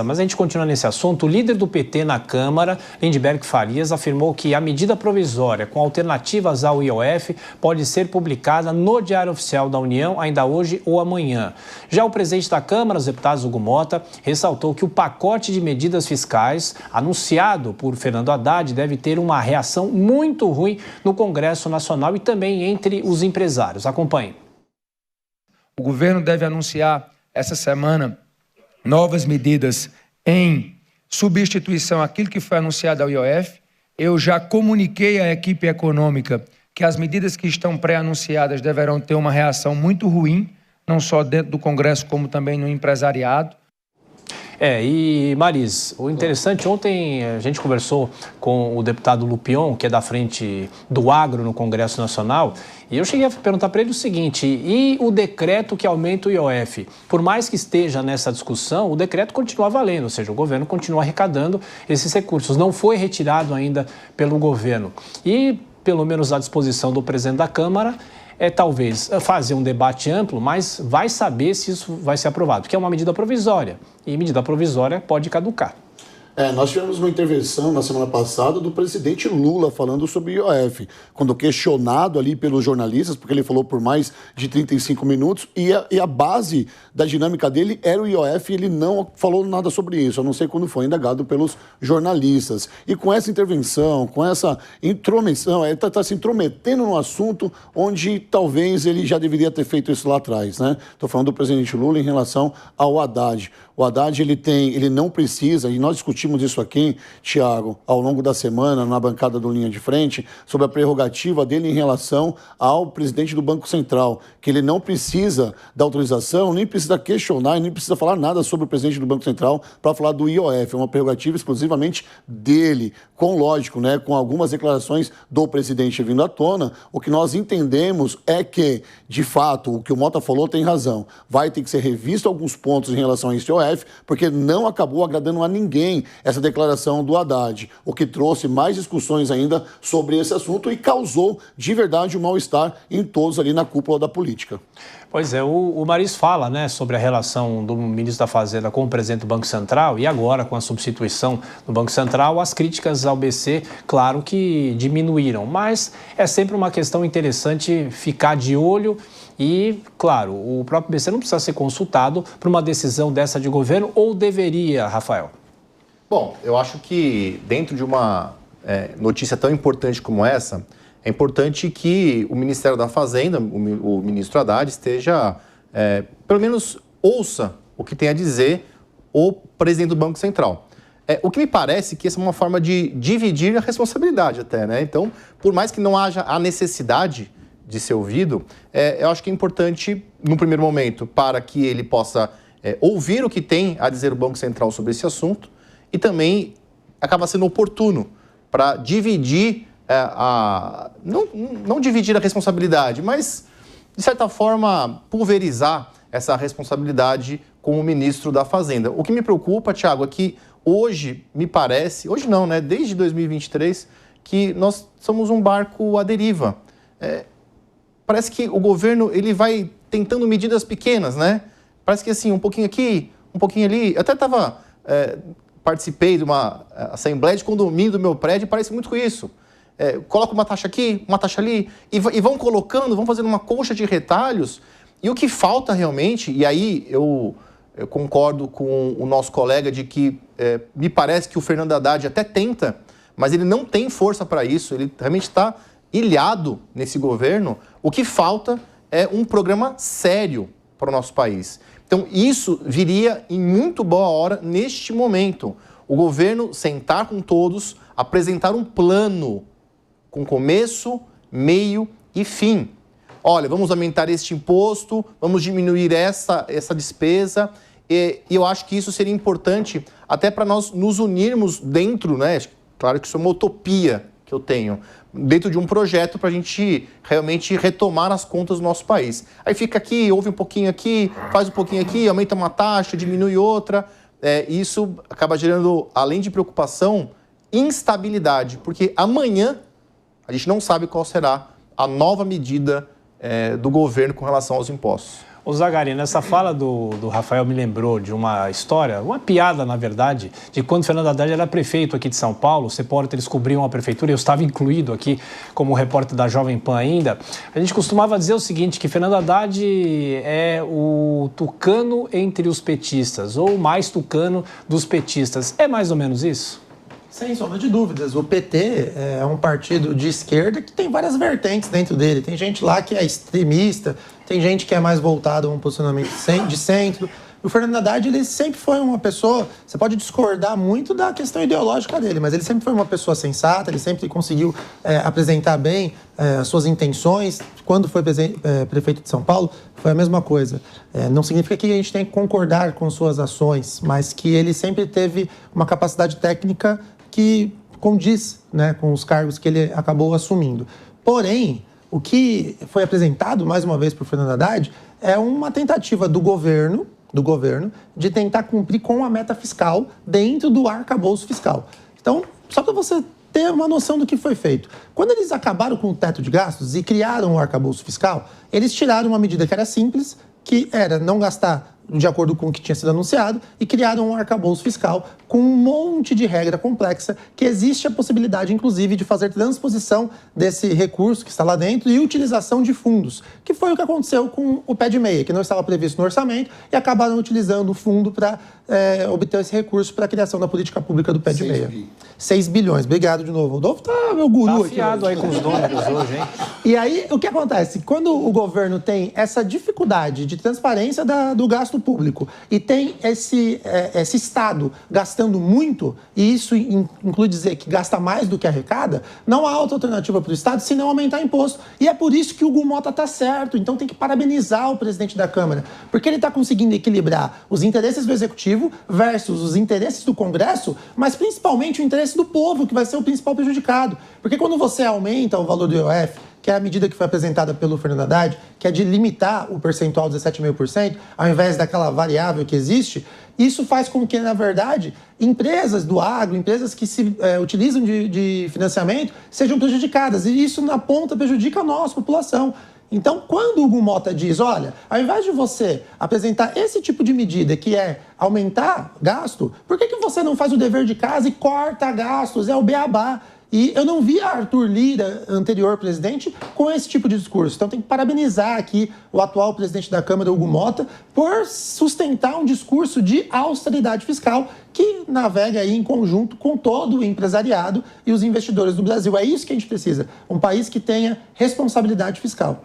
Mas a gente continua nesse assunto. O líder do PT na Câmara, Lindbergh Farias, afirmou que a medida provisória com alternativas ao IOF pode ser publicada no Diário Oficial da União ainda hoje ou amanhã. Já o presidente da Câmara, os deputados Hugo Mota, ressaltou que o pacote de medidas fiscais anunciado por Fernando Haddad deve ter uma reação muito ruim no Congresso Nacional e também entre os empresários. Acompanhe. O governo deve anunciar essa semana novas medidas em substituição àquilo que foi anunciado ao IOF. Eu já comuniquei à equipe econômica que as medidas que estão pré-anunciadas deverão ter uma reação muito ruim, não só dentro do Congresso, como também no empresariado. E Maris, o interessante, ontem a gente conversou com o deputado Lupion, que é da frente do agro no Congresso Nacional, e eu cheguei a perguntar para ele o seguinte: e o decreto que aumenta o IOF? Por mais que esteja nessa discussão, o decreto continua valendo, ou seja, o governo continua arrecadando esses recursos, não foi retirado ainda pelo governo. E, pelo menos à disposição do presidente da Câmara, talvez fazer um debate amplo, mas vai saber se isso vai ser aprovado, porque é uma medida provisória, e medida provisória pode caducar. Nós tivemos uma intervenção na semana passada do presidente Lula falando sobre o IOF, quando questionado ali pelos jornalistas, porque ele falou por mais de 35 minutos, e a base da dinâmica dele era o IOF, e ele não falou nada sobre isso, a não ser quando foi indagado pelos jornalistas. E com essa intervenção, com essa intromissão, ele está se intrometendo no assunto onde talvez ele já deveria ter feito isso lá atrás, né? Estou falando do presidente Lula em relação ao Haddad. O Haddad, ele não precisa, e nós discutimos isso aqui, Tiago, ao longo da semana, na bancada do Linha de Frente, sobre a prerrogativa dele em relação ao presidente do Banco Central, que ele não precisa da autorização, nem precisa questionar, nem precisa falar nada sobre o presidente do Banco Central para falar do IOF. É uma prerrogativa exclusivamente dele, lógico, né, com algumas declarações do presidente vindo à tona. O que nós entendemos é que, de fato, o que o Mota falou tem razão. Vai ter que ser revisto alguns pontos em relação a esse IOF, porque não acabou agradando a ninguém essa declaração do Haddad, o que trouxe mais discussões ainda sobre esse assunto e causou de verdade um mal-estar em todos ali na cúpula da política. Pois é, o Maris fala, né, sobre a relação do ministro da Fazenda com o presidente do Banco Central e agora com a substituição do Banco Central, as críticas ao BC, claro que diminuíram, mas é sempre uma questão interessante ficar de olho. E, claro, o próprio BC não precisa ser consultado para uma decisão dessa de governo, ou deveria, Rafael? Bom, eu acho que dentro de uma notícia tão importante como essa, é importante que o Ministério da Fazenda, o ministro Haddad, esteja, pelo menos ouça o que tem a dizer o presidente do Banco Central. O que me parece que essa é uma forma de dividir a responsabilidade até, né? Então, por mais que não haja a necessidade de ser ouvido, eu acho que é importante, no primeiro momento, para que ele possa ouvir o que tem a dizer o Banco Central sobre esse assunto e também acaba sendo oportuno para dividir, não dividir a responsabilidade, mas, de certa forma, pulverizar essa responsabilidade com o ministro da Fazenda. O que me preocupa, Thiago, é que hoje, me parece, hoje não, né, desde 2023, que nós somos um barco à deriva. Parece que o governo ele vai tentando medidas pequenas, né? Parece que assim, um pouquinho aqui, um pouquinho ali. Eu até participei de uma assembleia de condomínio do meu prédio e parece muito com isso. Coloca uma taxa aqui, uma taxa ali, e vão colocando, vão fazendo uma colcha de retalhos. E o que falta realmente, e aí eu concordo com o nosso colega de que me parece que o Fernando Haddad até tenta, mas ele não tem força para isso, ele realmente está ilhado nesse governo. O que falta é um programa sério para o nosso país. Então, isso viria em muito boa hora neste momento. O governo sentar com todos, apresentar um plano com começo, meio e fim. Olha, vamos aumentar este imposto, vamos diminuir essa despesa. E eu acho que isso seria importante até para nós nos unirmos dentro, né? Claro que isso é uma utopia que eu tenho, dentro de um projeto para a gente realmente retomar as contas do nosso país. Aí fica aqui, ouve um pouquinho aqui, faz um pouquinho aqui, aumenta uma taxa, diminui outra. Isso acaba gerando, além de preocupação, instabilidade, porque amanhã a gente não sabe qual será a nova medida do governo com relação aos impostos. Ô Zagarino, essa fala do Rafael me lembrou de uma história, uma piada, na verdade, de quando Fernando Haddad era prefeito aqui de São Paulo, os repórteres cobriam a prefeitura, eu estava incluído aqui como repórter da Jovem Pan ainda. A gente costumava dizer o seguinte, que Fernando Haddad é o tucano entre os petistas, ou o mais tucano dos petistas. É mais ou menos isso? Sem sombra de dúvidas. O PT é um partido de esquerda que tem várias vertentes dentro dele. Tem gente lá que é extremista, tem gente que é mais voltado a um posicionamento de centro. O Fernando Haddad, ele sempre foi uma pessoa... Você pode discordar muito da questão ideológica dele, mas ele sempre foi uma pessoa sensata, ele sempre conseguiu apresentar bem as suas intenções. Quando foi prefeito de São Paulo, foi a mesma coisa. Não significa que a gente tem que concordar com suas ações, mas que ele sempre teve uma capacidade técnica que condiz, né, com os cargos que ele acabou assumindo. Porém, o que foi apresentado, mais uma vez, por Fernando Haddad, é uma tentativa do governo de tentar cumprir com a meta fiscal dentro do arcabouço fiscal. Então, só para você ter uma noção do que foi feito. Quando eles acabaram com o teto de gastos e criaram o arcabouço fiscal, eles tiraram uma medida que era simples, que era não gastar de acordo com o que tinha sido anunciado, e criaram um arcabouço fiscal com um monte de regra complexa, que existe a possibilidade, inclusive, de fazer transposição desse recurso que está lá dentro e utilização de fundos, que foi o que aconteceu com o pé de meia, que não estava previsto no orçamento, e acabaram utilizando o fundo para obter esse recurso para a criação da política pública do pé de meia. 6 bilhões. Obrigado de novo. Rodolfo tá meu guru aqui. Tá afiado aí com os números hoje, hein? E aí, o que acontece? Quando o governo tem essa dificuldade de transparência do gasto público e tem esse Estado gastando muito, e isso inclui dizer que gasta mais do que arrecada, não há outra alternativa para o Estado se não aumentar imposto. E é por isso que o Hugo Mota está certo. Então tem que parabenizar o presidente da Câmara, porque ele está conseguindo equilibrar os interesses do Executivo versus os interesses do Congresso, mas principalmente o interesse do povo, que vai ser o principal prejudicado. Porque quando você aumenta o valor do IOF, que é a medida que foi apresentada pelo Fernando Haddad, que é de limitar o percentual de 17,5%, ao invés daquela variável que existe, isso faz com que, na verdade, empresas do agro, empresas que se utilizam de financiamento, sejam prejudicadas. E isso, na ponta, prejudica a nossa população. Então, quando o Hugo Mota diz, olha, ao invés de você apresentar esse tipo de medida, que é aumentar gasto, por que você não faz o dever de casa e corta gastos? É o beabá. E eu não vi a Arthur Lira, anterior presidente, com esse tipo de discurso. Então tem que parabenizar aqui o atual presidente da Câmara, Hugo Mota, por sustentar um discurso de austeridade fiscal que navega aí em conjunto com todo o empresariado e os investidores do Brasil. É isso que a gente precisa, um país que tenha responsabilidade fiscal.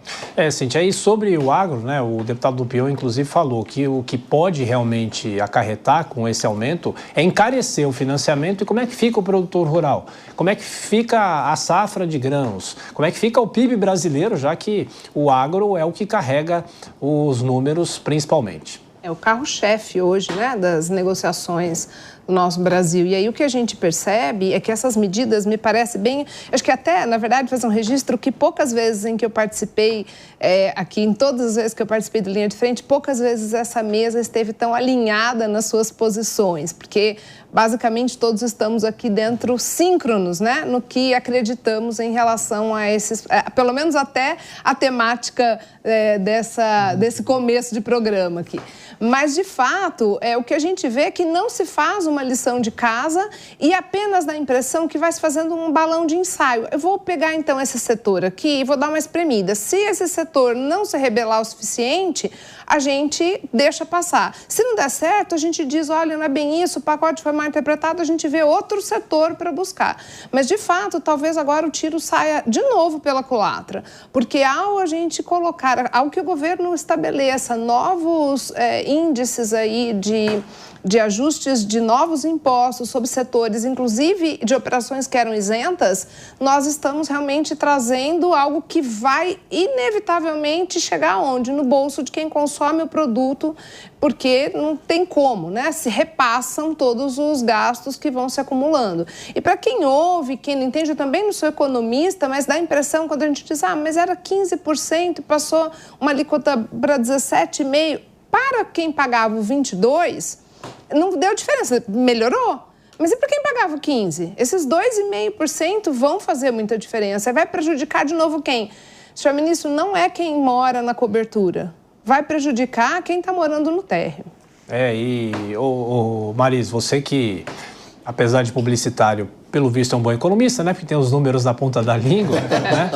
Cíntia, aí sobre o agro, né, o deputado Lupion, inclusive, falou que o que pode realmente acarretar com esse aumento é encarecer o financiamento. E como é que fica o produtor rural? Como é que fica a safra de grãos? Como é que fica o PIB brasileiro, já que o agro é o que carrega os números principalmente? É o carro-chefe hoje, né, das negociações do nosso Brasil. E aí o que a gente percebe é que essas medidas me parece bem... Acho que até, na verdade, fazer um registro que poucas vezes em que eu participei, aqui em todas as vezes que eu participei do Linha de Frente, poucas vezes essa mesa esteve tão alinhada nas suas posições, porque basicamente todos estamos aqui dentro síncronos, né, no que acreditamos em relação a esses... pelo menos até a temática desse começo de programa aqui. Mas, de fato, o que a gente vê é que não se faz uma lição de casa e apenas dá a impressão que vai se fazendo um balão de ensaio. Eu vou pegar, então, esse setor aqui e vou dar uma espremida. Se esse setor não se rebelar o suficiente, a gente deixa passar. Se não der certo, a gente diz, olha, não é bem isso, o pacote foi mal interpretado, a gente vê outro setor para buscar. Mas, de fato, talvez agora o tiro saia de novo pela culatra. Porque ao a gente colocar, ao que o governo estabeleça novos índices aí de ajustes de novos impostos sobre setores, inclusive de operações que eram isentas, nós estamos realmente trazendo algo que vai inevitavelmente chegar aonde? No bolso de quem consome o produto, porque não tem como, né? Se repassam todos os gastos que vão se acumulando. E para quem ouve, quem não entende, eu também não sou economista, mas dá a impressão quando a gente diz, mas era 15% e passou uma alíquota para 17,5%. Para quem pagava o 22%, não deu diferença, melhorou. Mas e para quem pagava 15%? Esses 2,5% vão fazer muita diferença. Vai prejudicar de novo quem? Senhor ministro, não é quem mora na cobertura. vai prejudicar quem está morando no térreo. Maris, você que, apesar de publicitário, pelo visto é um bom economista, né? Porque tem os números na ponta da língua, né?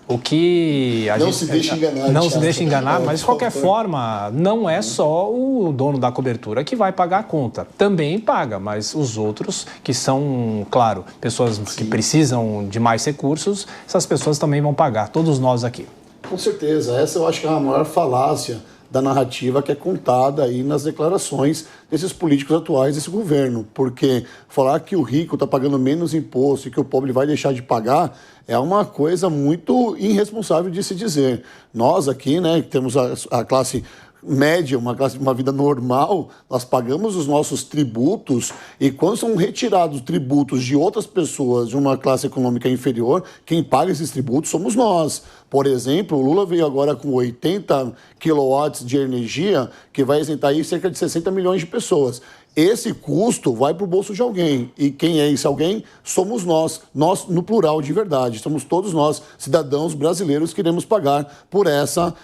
O que a gente se deixa enganar. Não se deixa enganar, mas de qualquer forma, não é só o dono da cobertura que vai pagar a conta. Também paga, mas os outros, que são, claro, pessoas que precisam de mais recursos, essas pessoas também vão pagar, todos nós aqui. Com certeza, essa eu acho que é a maior falácia da narrativa que é contada aí nas declarações desses políticos atuais desse governo, porque falar que o rico está pagando menos imposto e que o pobre vai deixar de pagar é uma coisa muito irresponsável de se dizer. Nós aqui, né, que temos a classe média, uma vida normal, nós pagamos os nossos tributos e quando são retirados tributos de outras pessoas de uma classe econômica inferior, quem paga esses tributos somos nós. Por exemplo, o Lula veio agora com 80 quilowatts de energia, que vai isentar aí cerca de 60 milhões de pessoas. Esse custo vai para o bolso de alguém. E quem é esse alguém? Somos nós no plural de verdade. Somos todos nós, cidadãos brasileiros, que iremos pagar por essa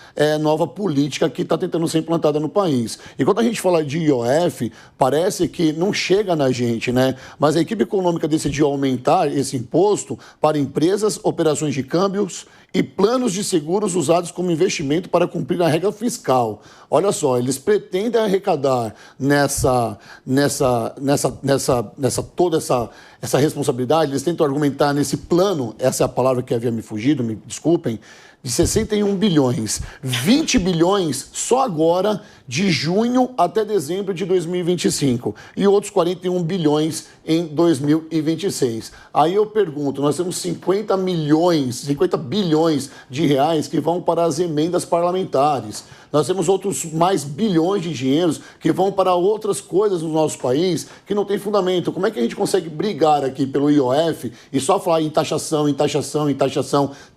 nova política que está tentando ser implantada no país. E quando a gente fala de IOF, parece que não chega na gente, né? Mas a equipe econômica decidiu aumentar esse imposto para empresas, operações de câmbios e planos de seguros usados como investimento para cumprir a regra fiscal. Olha só, eles pretendem arrecadar toda essa responsabilidade, eles tentam argumentar nesse plano, essa é a palavra que havia me fugido, me desculpem, de 61 bilhões, 20 bilhões só agora de junho até dezembro de 2025 e outros 41 bilhões em 2026. Aí eu pergunto, nós temos 50 bilhões de reais que vão para as emendas parlamentares. Nós temos outros mais bilhões de dinheiros que vão para outras coisas no nosso país que não tem fundamento. Como é que a gente consegue brigar aqui pelo IOF e só falar em taxação,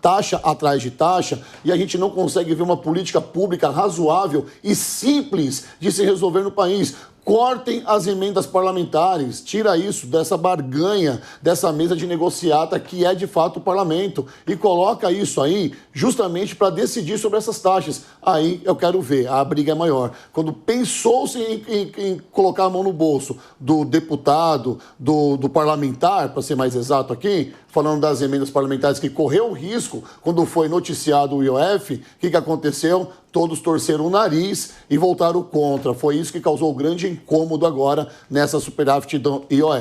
taxa atrás de taxa, e a gente não consegue ver uma política pública razoável e simples de se resolver no país? Cortem as emendas parlamentares, tira isso dessa barganha, dessa mesa de negociata que é de fato o parlamento e coloca isso aí justamente para decidir sobre essas taxas. Aí eu quero ver, a briga é maior. Quando pensou-se em colocar a mão no bolso do deputado, do parlamentar, para ser mais exato aqui, falando das emendas parlamentares que correu o risco quando foi noticiado o IOF, o que aconteceu? Todos torceram o nariz e voltaram contra. Foi isso que causou o grande incômodo agora nessa superávit do IOF.